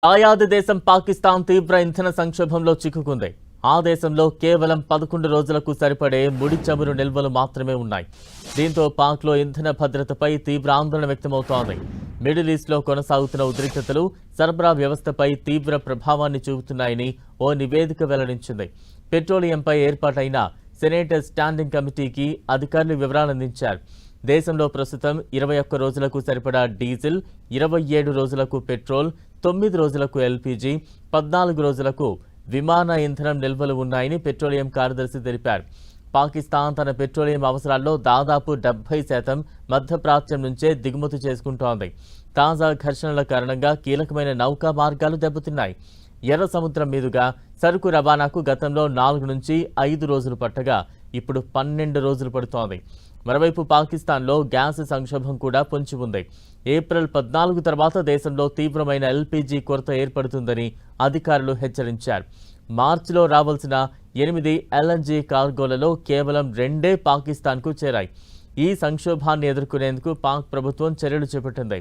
దాయాది దేశం పాకిస్తాన్ తీవ్ర ఇంధన సంక్షోభంలో చిక్కుకుంది. ఆ దేశంలో కేవలం 11 రోజులకు సరిపడే ముడి చమురు నిల్వలు మాత్రమే ఉన్నాయి. దీంతో పాక్లో ఇంధన భద్రతపై తీవ్ర ఆందోళన వ్యక్తమవుతోంది. మిడిల్ ఈస్ట్లో కొనసాగుతున్న ఉద్రిక్తతలు సరఫరా వ్యవస్థపై తీవ్ర ప్రభావాన్ని చూపుతున్నాయని ఓ నివేదిక వెల్లడించింది. పెట్రోలియంపై ఏర్పాటైన సెనేట్ స్టాండింగ్ కమిటీకి అధికారులు వివరాలందించారు. దేశంలో ప్రస్తుతం 21 రోజులకు సరిపడా డీజిల్, 27 రోజులకు పెట్రోల్, 9 రోజులకు ఎల్పీజీ, 14 రోజులకు విమాన ఇంధనం నిల్వలు ఉన్నాయని పెట్రోలియం కార్యదర్శి తెలిపారు. పాకిస్తాన్ తన పెట్రోలియం అవసరాల్లో దాదాపు 70% మధ్యప్రాచ్యం నుంచే దిగుమతి చేసుకుంటోంది. తాజా ఘర్షణల కారణంగా కీలకమైన నౌకా మార్గాలు దెబ్బతిన్నాయి. ఎర్ర సముద్రం మీదుగా సరుకు రవాణాకు గతంలో 4 నుంచి 5 రోజులు పట్టగా ఇప్పుడు 12 రోజులు పడుతోంది. మరోవైపు పాకిస్తాన్లో గ్యాస్ సంక్షోభం కూడా పొంచి ఉంది. ఏప్రిల్ 14 తర్వాత దేశంలో తీవ్రమైన ఎల్పీజీ కొరత ఏర్పడుతుందని అధికారులు హెచ్చరించారు. మార్చిలో రావాల్సిన 8 ఎల్ఎన్జీ కార్గోలలో కేవలం 2 పాకిస్తాన్కు చేరాయి. ఈ సంక్షోభాన్ని ఎదుర్కొనేందుకు పాక్ ప్రభుత్వం చర్యలు చేపట్టింది.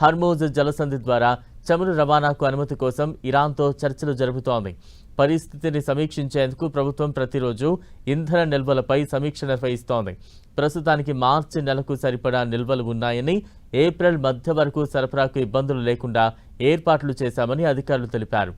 హర్మూజ్ జలసంధి ద్వారా చమురు రవాణాకు అనుమతి కోసం ఇరాన్తో చర్చలు జరుపుతోంది. పరిస్థితిని సమీక్షించేందుకు ప్రభుత్వం ప్రతిరోజు ఇంధన నిల్వలపై సమీక్ష నిర్వహిస్తోంది. ప్రస్తుతానికి మార్చి నెలకు సరిపడా నిల్వలు ఉన్నాయని, ఏప్రిల్ మధ్య వరకు సరఫరాకు ఇబ్బందులు లేకుండా ఏర్పాట్లు చేశామని అధికారులు తెలిపారు.